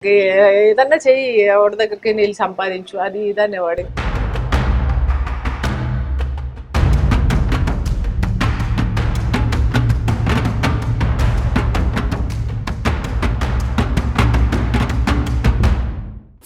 ఏదన్నా చెయ్యి, ఎవరి దగ్గరికి నీళ్ళు సంపాదించు, అది ఇది అనేవాడు.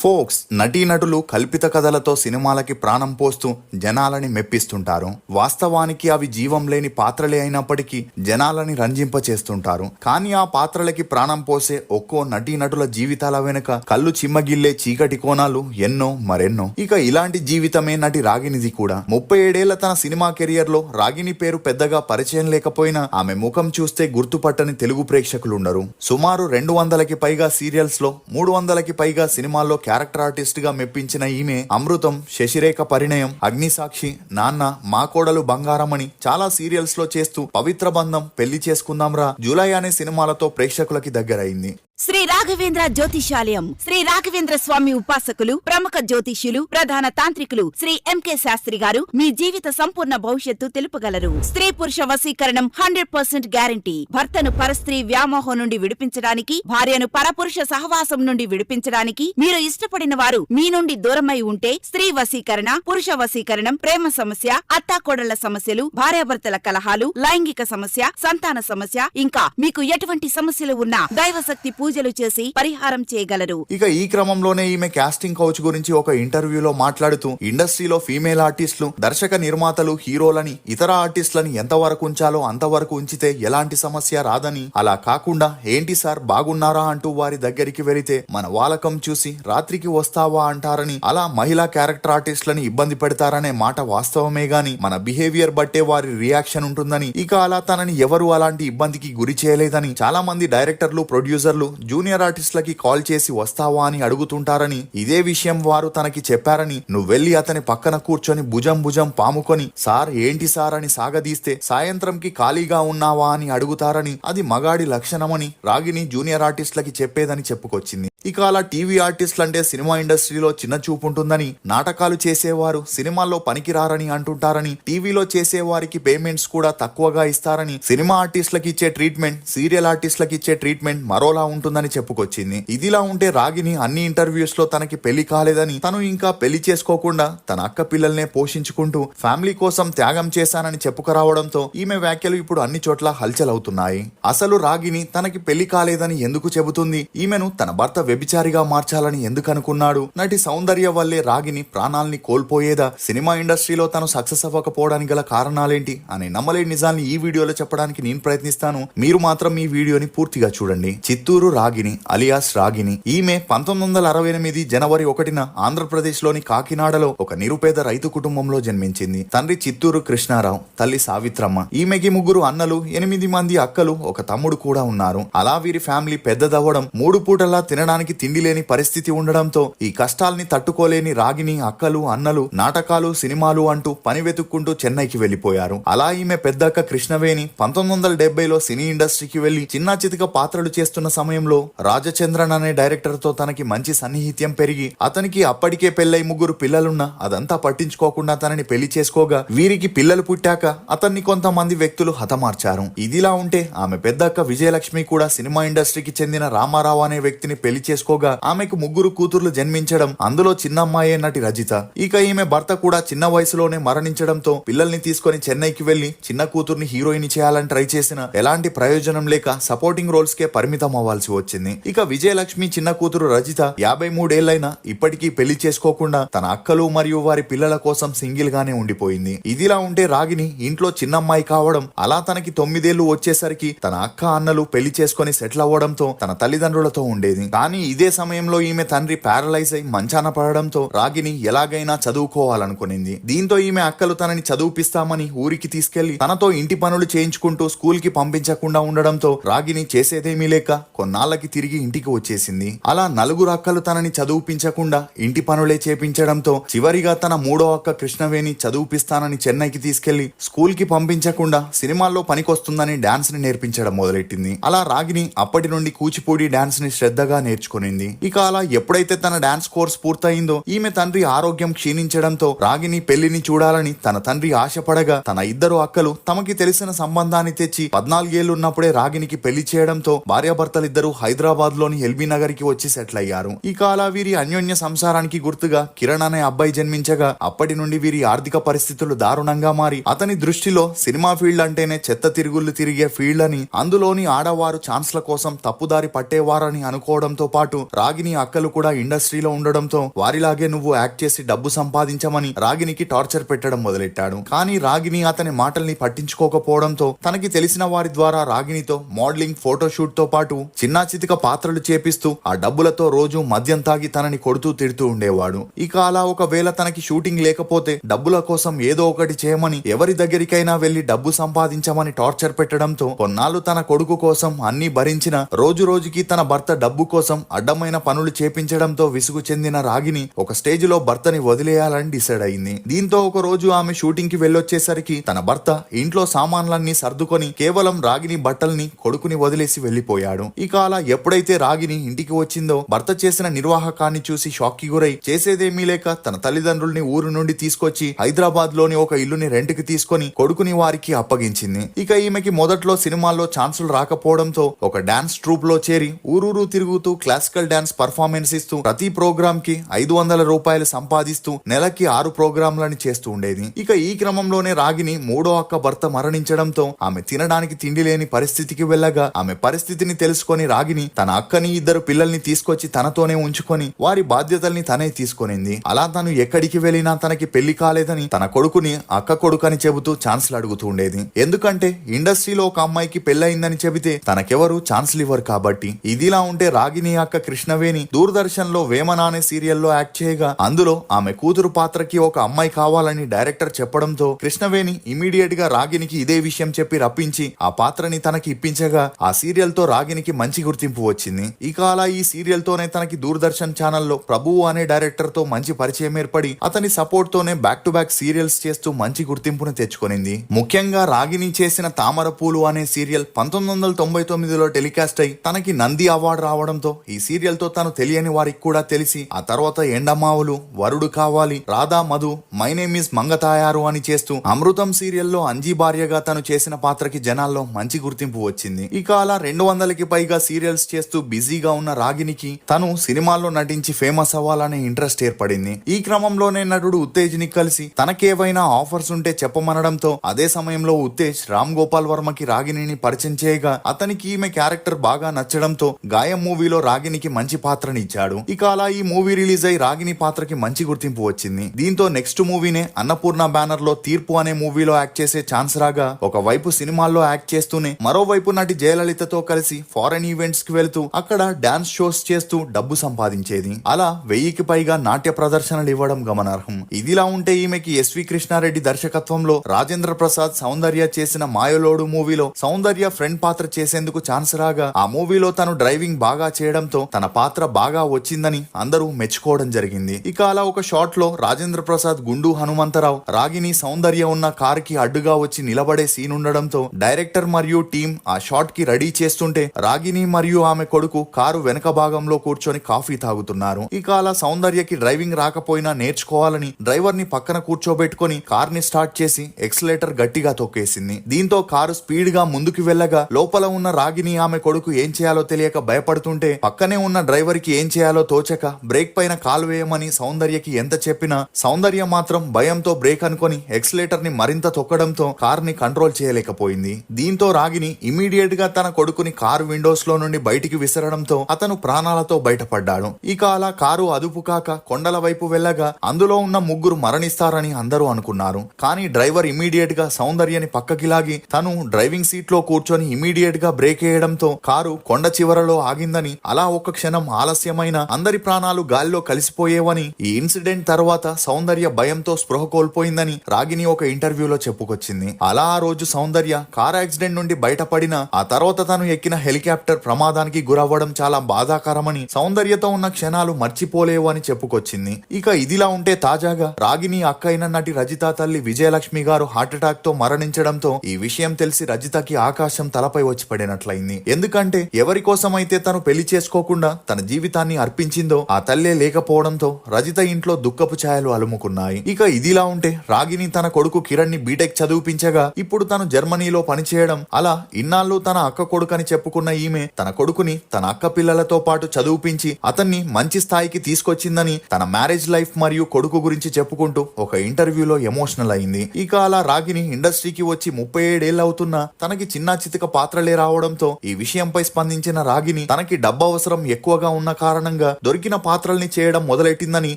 ఫోక్స్ నటీనటులు కల్పిత కథలతో సినిమాలకి ప్రాణం పోస్తూ జనాలని మెప్పిస్తుంటారు. వాస్తవానికి అవి జీవం లేని పాత్రలే అయినప్పటికీ జనాలని రంజింపచేస్తుంటారు. కానీ ఆ పాత్రలకి ప్రాణం పోసే ఒక్కో నటీనటుల జీవితాల వెనుక కళ్ళు చిమ్మగిల్లే చీకటి కోణాలు ఎన్నో మరెన్నో. ఇక ఇలాంటి జీవితమే నటి రాగినిది కూడా. 37 తన సినిమా కెరియర్ లో రాగిని పేరు పెద్దగా పరిచయం లేకపోయినా ఆమె ముఖం చూస్తే గుర్తుపట్టని తెలుగు ప్రేక్షకులుండరు. సుమారు 200కి పైగా సీరియల్స్ లో 300కి పైగా సినిమాల్లో క్యారెక్టర్ ఆర్టిస్ట్ గా మెప్పించిన ఈమె అమృతం, శశిరేఖ పరిణయం, అగ్నిసాక్షి, నాన్న, మా కోడలు బంగారమణి చాలా సీరియల్స్ లో చేస్తూ పవిత్ర బంధం, పెళ్లి చేసుకుందాంరా, జూలై అనే సినిమాలతో ప్రేక్షకులకి దగ్గరైంది. శ్రీ రాఘవేంద్ర జ్యోతిషాలయం శ్రీ రాఘవేంద్ర స్వామి ఉపాసకులు, ప్రముఖ జ్యోతిష్యులు, ప్రధాన తాంత్రికులు శ్రీ ఎంకే శాస్త్రి గారు మీ జీవిత సంపూర్ణ భవిష్యత్తు తెలుపగలరు. స్త్రీ పురుష వశీకరణం 100% గ్యారంటీ. భర్తను పరస్త్రీ వ్యామోహం నుండి విడిపించడానికి, భార్యను పరపురుష సహవాసం నుండి విడిపించడానికి, మీరు ఇష్టపడిన వారు మీ నుండి దూరమై ఉంటే స్త్రీ వశీకరణ, పురుష వశీకరణం, ప్రేమ సమస్య, అత్తాకోడళ్ల సమస్యలు, భార్యాభర్తల కలహాలు, లైంగిక సమస్య, సంతాన సమస్య, ఇంకా మీకు ఎటువంటి సమస్యలు ఉన్నా దైవశక్తి పూజలు చేసి పరిహారం చేయగలరు. ఇక ఈ క్రమంలోనే ఈమె కాస్టింగ్ కౌచ్ గురించి ఒక ఇంటర్వ్యూలో మాట్లాడుతూ ఇండస్ట్రీలో ఫీమేల్ ఆర్టిస్టులు, దర్శక నిర్మాతలు, హీరోలని, ఇతర ఆర్టిస్టులని ఎంతవరకు ఉంచాలో అంతవరకు ఉంచితే ఎలాంటి సమస్య రాదని, అలా కాకుండా ఏంటి సార్ బాగున్నారా అంటూ వారి దగ్గరికి వెళితే మన వాలకం చూసి రాత్రికి వస్తావా అంటారని, అలా మహిళా క్యారెక్టర్ ఆర్టిస్టులని ఇబ్బంది పెడతారనే మాట వాస్తవమే గాని మన బిహేవియర్ బట్టే వారి రియాక్షన్ ఉంటుందని, ఇక అలా తనని ఎవరు అలాంటి ఇబ్బందికి గురి చేయలేదని చాలా మంది డైరెక్టర్లు, ప్రొడ్యూసర్లు జూనియర్ ఆర్టిస్టులకి కాల్ చేసి వస్తావా అని అడుగుతుంటారని, ఇదే విషయం వారు తనకి చెప్పారని, నువ్వెళ్లి అతని పక్కన కూర్చొని భుజం భుజం పాముకొని సార్ ఏంటి సార్ అని సాగదీస్తే సాయంత్రంకి ఖాళీగా ఉన్నావా అని అడుగుతారని, అది మగాడి లక్షణమని రాగిని జూనియర్ ఆర్టిస్టులకి చెప్పేదని చెప్పుకొచ్చింది. ఇక అలా టీవీ ఆర్టిస్టులు అంటే సినిమా ఇండస్ట్రీలో చిన్న చూపు ఉంటుందని, నాటకాలు చేసేవారు సినిమాల్లో పనికిరారని అంటుంటారని, టీవీలో చేసేవారికి పేమెంట్స్ కూడా తక్కువగా ఇస్తారని, సినిమా ఆర్టిస్టులకి ఇచ్చే ట్రీట్మెంట్ సీరియల్ ఆర్టిస్టులకి ఇచ్చే ట్రీట్మెంట్ మరోలా ఉంటుందని చెప్పుకొచ్చింది. ఇదిలా ఉంటే రాగిని అన్ని ఇంటర్వ్యూస్ లో తనకి పెళ్లి కాలేదని, తను ఇంకా పెళ్లి చేసుకోకుండా తన అక్క పిల్లల్నే పోషించుకుంటూ ఫ్యామిలీ కోసం త్యాగం చేశానని చెప్పుకురావడంతో ఈమె వ్యాఖ్యలు ఇప్పుడు అన్ని చోట్ల హల్చల్ అవుతున్నాయి. అసలు రాగిని తనకి పెళ్లి కాలేదని ఎందుకు చెబుతుంది? ఈమెను తన భర్త వ్యభిచారిగా మార్చాలని ఎందుకు అనుకున్నాడు? నటి సౌందర్య వల్లే రాగిని ప్రాణాల్ని కోల్పోయేదా? సినిమా ఇండస్ట్రీలో తను సక్సెస్ అవ్వకపోవడానికి గల కారణాలేంటి అనే నమ్మలేని నిజాన్ని ఈ వీడియోలో చెప్పడానికి నేను ప్రయత్నిస్తాను. మీరు మాత్రం ఈ వీడియోని పూర్తిగా చూడండి. చిత్తూరు రాగిని అలియాస్ రాగిని. ఈమె 1968 జనవరి 1న ఆంధ్రప్రదేశ్ లోని కాకినాడలో ఒక నిరుపేద రైతు కుటుంబంలో జన్మించింది. తండ్రి చిత్తూరు కృష్ణారావు, తల్లి సావిత్రమ్మ. ఈమెకి 3 అన్నలు, 8 మంది అక్కలు, ఒక తమ్ముడు కూడా ఉన్నారు. అలా వీరి ఫ్యామిలీ పెద్దదవ్వడం, 3 పూటలా తినడానికి తిండి లేని పరిస్థితి ఉండడంతో ఈ కష్టాల్ని తట్టుకోలేని రాగిని అక్కలు, అన్నలు నాటకాలు, సినిమాలు అంటూ పని వెతుక్కుంటూ చెన్నైకి వెళ్లిపోయారు. అలా ఈమె పెద్దక్క కృష్ణవేణి 1970లో సినీ ఇండస్ట్రీకి వెళ్లి చిన్న చితిక పాత్రలు చేస్తున్న సమయంలో రాజచంద్రన్ అనే డైరెక్టర్ తో తనకి మంచి సన్నిహిత్యం పెరిగి, అతనికి అప్పటికే పెళ్లై 3 పిల్లలున్నా అదంతా పట్టించుకోకుండా తనని పెళ్లి చేసుకోగా, వీరికి పిల్లలు పుట్టాక అతన్ని కొంతమంది వ్యక్తులు హతమార్చారు. ఇదిలా ఉంటే ఆమె పెద్దక్క విజయలక్ష్మి కూడా సినిమా ఇండస్ట్రీకి చెందిన రామారావు అనే వ్యక్తిని పెళ్లి చేసుకోగా ఆమెకు 3 కూతుర్లు జన్మించడం, అందులో చిన్నమ్మాయే నటి రజిత. ఇక ఈమె భర్త కూడా చిన్న వయసులోనే మరణించడంతో పిల్లల్ని తీసుకుని చెన్నైకి వెళ్లి చిన్న కూతుర్ని హీరోయిన్ చేయాలని ట్రై చేసిన ఎలాంటి ప్రయోజనం లేక సపోర్టింగ్ రోల్స్ కే పరిమితం అవ్వాల్సి వచ్చింది. ఇక విజయలక్ష్మి చిన్న కూతురు రజిత 53 ఏళ్లైనా ఇప్పటికీ పెళ్లి చేసుకోకుండా తన అక్కలు మరియు వారి పిల్లల కోసం సింగిల్ గానే ఉండిపోయింది. ఇదిలా ఉంటే రాగిని ఇంట్లో చిన్నమ్మాయి కావడం, అలా తనకి 9 ఏళ్లు వచ్చేసరికి తన అక్క, అన్నలు పెళ్లి చేసుకుని సెటిల్ అవ్వడంతో తన తల్లిదండ్రులతో ఉండేది. కానీ ఇదే సమయంలో ఈమె తండ్రి ప్యారలైజ్ అయి మంచాన పడడంతో రాగిని ఎలాగైనా చదువుకోవాలనుకునింది. దీంతో ఈమె అక్కలు తనని చదువుపిస్తామని ఊరికి తీసుకెళ్లి తనతో ఇంటి పనులు చేయించుకుంటూ స్కూల్ కి పంపించకుండా ఉండడంతో రాగిని చేసేదేమీ లేక కొన్నాళ్లకి తిరిగి ఇంటికి వచ్చేసింది. అలా 4 అక్కలు తనని చదువుపించకుండా ఇంటి పనులే చేపించడంతో చివరిగా తన 3వ అక్క కృష్ణవేణి చదువుపిస్తానని చెన్నైకి తీసుకెళ్లి స్కూల్ కి పంపించకుండా సినిమాల్లో పనికొస్తుందని డాన్స్ ని నేర్పించడం మొదలెట్టింది. అలా రాగిని అప్పటి నుండి కూచిపూడి డాన్స్ ని శ్రద్ధగా నేర్చుకునింది. ఇక అలా ఎప్పుడైతే తన డాన్స్ కోర్స్ పూర్తయిందో ఈమె తండ్రి ఆరోగ్యం క్షీణించడంతో రాగిని పెళ్లిని చూడాలని తన తండ్రి ఆశపడగా, తన 2 అక్కలు తమకి తెలిసిన సంబంధాన్ని తెచ్చి 14 ఏళ్లున్నప్పుడే రాగినికి పెళ్లి చేయడంతో భార్యాభర్తలిద్దరూ ఇద్దరు హైదరాబాద్ లోని ఎల్బీ నగర్ కి వచ్చి సెటిల్ అయ్యారు. ఇక అలా వీరి అన్యోన్య సంసారానికి గుర్తుగా కిరణ్ అనే అబ్బాయి జన్మించగా అప్పటి నుండి వీరి ఆర్థిక పరిస్థితులు దారుణంగా మారి అతని దృష్టిలో సినిమా ఫీల్డ్ అంటేనే చెత్త తిరుగుళ్ళు తిరిగే ఫీల్డ్ అని, అందులోని ఆడవారు ఛాన్స్ల కోసం తప్పుదారి పట్టేవారని అనుకోవడంతో పాటు రాగిని అక్కలు కూడా ఇండస్ట్రీలో ఉండడంతో వారిలాగే నువ్వు యాక్ట్ చేసి డబ్బు సంపాదించమని రాగినికి టార్చర్ పెట్టడం మొదలెట్టాడు. కానీ రాగిని అతని మాటల్ని పట్టించుకోకపోవడంతో తనకి తెలిసిన వారి ద్వారా రాగినితో మోడలింగ్, ఫోటోషూట్ తో పాటు చిన్నా చితిక పాత్రలు చేపిస్తూ ఆ డబ్బులతో రోజు మద్యం తాగి తనని కొడుతూ తిడుతూ ఉండేవాడు. ఇక అలా ఒకవేళ తనకి షూటింగ్ లేకపోతే డబ్బుల కోసం ఏదో ఒకటి చేయమని, ఎవరి దగ్గరికైనా వెళ్లి డబ్బు సంపాదించమని టార్చర్ పెట్టడంతో కొన్నాళ్ళు తన కొడుకు కోసం అన్ని భరించిన రోజు రోజుకి తన భర్త డబ్బు కోసం అడ్డమైన పనులు చేపించడంతో విసుగు చెందిన రాగిని ఒక స్టేజ్ లో భర్తని వదిలేయాలని డిసైడ్ అయింది. దీంతో ఒక రోజు ఆమె షూటింగ్ కి వెళ్ళొచ్చేసరికి తన భర్త ఇంట్లో సామాన్లన్నీ సర్దుకొని కేవలం రాగిని బట్టల్ని కొడుకుని వదిలేసి వెళ్లిపోయాడు. ఇక అలా ఎప్పుడైతే రాగిని ఇంటికి వచ్చిందో భర్త చేసిన నిర్వాహకాన్ని చూసి షాక్ కి గురై చేసేదేమీ లేక తన తల్లిదండ్రుల్ని ఊరు నుండి తీసుకొచ్చి హైదరాబాద్ లోని ఒక ఇల్లుని రెంట్ కి తీసుకొని కొడుకుని వారికి అప్పగించింది. ఇక ఈమెకి మొదట్లో సినిమాల్లో ఛాన్సులు రాకపోవడంతో ఒక డాన్స్ ట్రూప్ లో చేరి ఊరూరు తిరుగుతూ క్లాసికల్ డాన్స్ పర్ఫార్మెన్స్ ఇస్తూ ప్రతి ప్రోగ్రామ్ కి 500 రూపాయలు సంపాదిస్తూ నెలకి 6 ప్రోగ్రాంలని చేస్తూ ఉండేది. ఇక ఈ క్రమంలోనే రాగిని మూడో అక్క భర్త మరణించడంతో ఆమె తినడానికి తిండి లేని పరిస్థితికి వెళ్ళగా ఆమె పరిస్థితిని తెలుసుకొని రాగిని తన అక్కని, 2 పిల్లల్ని తీసుకొచ్చి తనతోనే ఉంచుకొని వారి బాధ్యతల్ని తనే తీసుకొనింది. అలా తను ఎక్కడికి వెళ్ళినా తనకి పెళ్లి కాలేదని తన కొడుకుని అక్క కొడుకని చెబుతూ ఛాన్స్లు అడుగుతూ ఉండేది. ఎందుకంటే ఇండస్ట్రీలో ఒక అమ్మాయికి పెళ్లయిందని చెబితే తనకెవరు ఛాన్స్లు ఇవ్వరు కాబట్టి. ఇదిలా ఉంటే రాగిని అక్క కృష్ణవేణి దూరదర్శన్ లో వేమన అనే సీరియల్లో యాక్ట్ చేయగా అందులో ఆమె కూతురు పాత్రకి ఒక అమ్మాయి కావాలని డైరెక్టర్ చెప్పడంతో కృష్ణవేణి ఇమీడియట్ గా రాగినికి ఇదే విషయం చెప్పి రప్పించి ఆ పాత్రని తనకి ఇప్పించగా ఆ సీరియల్ తో రాగినికి మంచి గుర్తింపు వచ్చింది. ఇక అలా ఈ సీరియల్ తోనే తనకి దూరదర్శన్ ఛానల్లో ప్రభువు అనే డైరెక్టర్ తో మంచి పరిచయం ఏర్పడి అతని సపోర్ట్ తోనే బ్యాక్ టు బ్యాక్ సీరియల్స్ చేస్తూ మంచి గుర్తింపును తెచ్చుకొనింది. ముఖ్యంగా రాగిని చేసిన తామర పూలు అనే సీరియల్ 1999లో టెలికాస్ట్ అయి తనకి నంది అవార్డు రావడంతో ఈ సీరియల్ తో తను తెలియని వారికి కూడా తెలిసి ఆ తర్వాత ఎండమావులు, వరుడు కావాలి, Radha Madhu, my name is Mangathayaru అని చేస్తూ అమృతం సీరియల్లో అంజీ భార్యగా తను చేసిన పాత్రకి జనాల్లో మంచి గుర్తింపు వచ్చింది. ఇక అలా 200కి పైగా సీరియల్స్ చేస్తూ బిజీగా ఉన్న రాగినికి తను సినిమాల్లో నటించి ఫేమస్ అవ్వాలనే ఇంట్రెస్ట్ ఏర్పడింది. ఈ క్రమంలోనే నటుడు ఉత్తేజ్ ని కలిసి తనకేవైనా ఆఫర్స్ ఉంటే చెప్పమనడంతో అదే సమయంలో ఉత్తేజ్ రామ్ గోపాల్ వర్మకి రాగిణిని పరిచయం చేయగా అతనికి ఈమె క్యారెక్టర్ బాగా నచ్చడంతో గాయం మూవీలో రాగినికి మంచి పాత్రని ఇచ్చాడు. ఇక అలా ఈ మూవీ రిలీజ్ అయి రాగిని పాత్రకి మంచి గుర్తింపు వచ్చింది. దీంతో నెక్స్ట్ మూవీనే అన్నపూర్ణ బ్యానర్ లో తీర్పు అనే మూవీలో యాక్ట్ చేసే ఛాన్స్ రాగా ఒకవైపు సినిమాల్లో యాక్ట్ చేస్తూనే మరోవైపు నటి జయలలితతో కలిసి ఫారెన్ ఈవెంట్స్ కి వెళ్తూ అక్కడ డాన్స్ షోస్ చేస్తూ డబ్బు సంపాదించేది. అలా 1000కి పైగా నాట్య ప్రదర్శనలు ఇవ్వడం గమనార్హం. ఇదిలా ఉంటే ఈమెకి ఎస్వి కృష్ణారెడ్డి దర్శకత్వంలో రాజేంద్ర ప్రసాద్, సౌందర్య చేసిన మాయలోడు మూవీలో సౌందర్య ఫ్రెండ్ పాత్ర చేసేందుకు ఛాన్స్ రాగా ఆ మూవీలో తను డ్రైవింగ్ బాగా చేయడంతో తన పాత్ర బాగా వచ్చిందని అందరూ మెచ్చుకోవడం జరిగింది. ఇక అలా ఒక షాట్ లో రాజేంద్ర ప్రసాద్, గుండు హనుమంతరావు రాగిని, సౌందర్య ఉన్న కార్ కి అడ్డుగా వచ్చి నిలబడే సీన్ ఉండడంతో డైరెక్టర్ మరియు టీం ఆ షాట్ కి రెడీ చేస్తుంటే రాగిని మరియు ఆమె కొడుకు కారు వెనక భాగంలో కూర్చొని కాఫీ తాగుతున్నారు. ఇక అలా సౌందర్యకి డ్రైవింగ్ రాకపోయినా నేర్చుకోవాలని డ్రైవర్ ని పక్కన కూర్చోబెట్టుకుని కార్ ని స్టార్ట్ చేసి ఎక్సలేటర్ గట్టిగా తొక్కేసింది. దీంతో కారు స్పీడ్ గా ముందుకు వెళ్ళగా లోపల ఉన్న రాగిని, ఆమె కొడుకు ఏం చేయాలో తెలియక భయపడుతుంటే పక్కనే ఉన్న డ్రైవర్ కి ఏం చేయాలో తోచక బ్రేక్ పైన కాలు వేయమని సౌందర్యకి ఎంత చెప్పినా సౌందర్య మాత్రం భయంతో బ్రేక్ అనుకొని ఎక్సలేటర్ ని మరింత తొక్కడంతో కార్ ని కంట్రోల్ చేయలేకపోయింది. దీంతో రాగిని ఇమీడియట్ గా తన కొడుకుని కారు విండోస్ లో నుండి బయటికి విసరడంతో అతను ప్రాణాలతో బయటపడ్డాడు. ఇక అలా కారు అదుపు కాక కొండల వైపు వెళ్ళగా అందులో ఉన్న 3 మరణిస్తారని అందరూ అనుకున్నారు. కానీ డ్రైవర్ ఇమీడియట్ గా సౌందర్యని పక్కకి లాగి తను డ్రైవింగ్ సీట్ లో కూర్చొని ఇమీడియట్ గా బ్రేక్ వేయడంతో కారు కొండ చివరలో ఆగిందని, అలా ఒక క్షణం ఆలస్యమైన అందరి ప్రాణాలు గాలిలో కలిసిపోయేవని, ఈ ఇన్సిడెంట్ తర్వాత సౌందర్య భయంతో స్పృహ కోల్పోయిందని రాగిని ఒక ఇంటర్వ్యూలో చెప్పుకొచ్చింది. అలా ఆ రోజు సౌందర్య కార్ యాక్సిడెంట్ నుండి బయటపడిన ఆ తర్వాత తను ఎక్కిన హెలికాప్టర్ ప్రమాదానికి గురవ్వడం చాలా బాధాకరమని, సౌందర్యతో ఉన్న క్షణాలు మర్చిపోలేవు అని చెప్పుకొచ్చింది. ఇక ఇదిలా ఉంటే తాజాగా రాగిని అక్క అయిన నటి రజిత తల్లి విజయలక్ష్మి గారు హార్ట్ అటాక్ తో మరణించడంతో ఈ విషయం తెలిసి రజితకి ఆకాశం తలపై వచ్చి పడినట్లయింది. ఎందుకంటే ఎవరి కోసమైతే తను పెళ్లి చేసుకోకుండా తన జీవితాన్ని అర్పించిందో ఆ తల్లే లేకపోవడంతో రజిత ఇంట్లో దుఃఖపు ఛాయలు అలుముకున్నాయి. ఇక ఇదిలా ఉంటే రాగిని తన కొడుకు కిరణ్ ని బీటెక్ చదివించగా ఇప్పుడు తను జర్మనీలో పనిచేయడం, అలా ఇన్నాళ్ళు తన అక్క కొడుకని చెప్పుకున్న ఈమె తన కొడుకుని తన అక్క పిల్లలతో పాటు చదివించి అతన్ని మంచి స్థాయికి తీసుకొచ్చిందని తన మ్యారేజ్ లైఫ్ మరియు కొడుకు గురించి చెప్పుకుంటూ ఒక ఇంటర్వ్యూలో ఎమోషనల్ అయింది. ఇక అలా రాగిని ఇండస్ట్రీకి వచ్చి 37 అవుతున్నా తనకి చిన్న చితిక పాత్రలే రావడంతో ఈ విషయంపై స్పందించిన రాగిని తనకి డబ్బు అవసరం ఎక్కువగా ఉన్న కారణంగా దొరికిన పాత్రల్ని చేయడం మొదలెట్టిందని,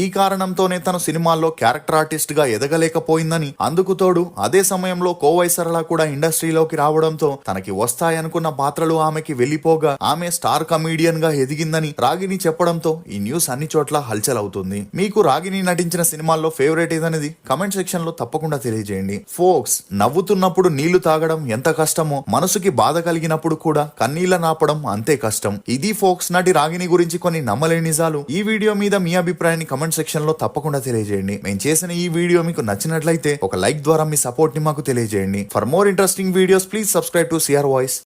ఈ కారణంతోనే తను సినిమాల్లో క్యారెక్టర్ ఆర్టిస్ట్ గా ఎదగలేకపోయిందని, అందుకు తోడు అదే సమయంలో కోవై సరళ కూడా ఇండస్ట్రీలోకి రావడంతో తనకి వస్తాయనుకున్న పాత్రలు ఆమెకి వెళ్లిపోగా ఆమె స్టార్ కమీడియన్ గా ఎదిగిందని రాగిని చెప్పడంతో ఈ న్యూస్ అన్ని చోట్ల హల్చల్ అవుతుంది. మీకు రాగిని నటించిన సినిమాల్లో ఫేవరెట్ ఏదనేది కమెంట్ సెక్షన్ లో తప్పకుండా తెలియజేయండి. ఫోక్స్, నవ్వుతున్నప్పుడు నీళ్లు తాగడం ఎంత కష్టమో మనసుకి బాధ కలిగినప్పుడు కూడా కన్నీళ్ల నాపడం అంతే కష్టం. ఇది ఫోక్స్ నటి రాగిని గురించి కొన్ని నమ్మలేని నిజాలు. ఈ వీడియో మీద మీ అభిప్రాయాన్ని కమెంట్ సెక్షన్ లో తప్పకుండా తెలియజేయండి. మేము చేసిన ఈ వీడియో మీకు నచ్చినట్లయితే ఒక లైక్ ద్వారా మీ సపోర్ట్ ని మాకు తెలియజేయండి. For more interesting videos please subscribe to CR voice.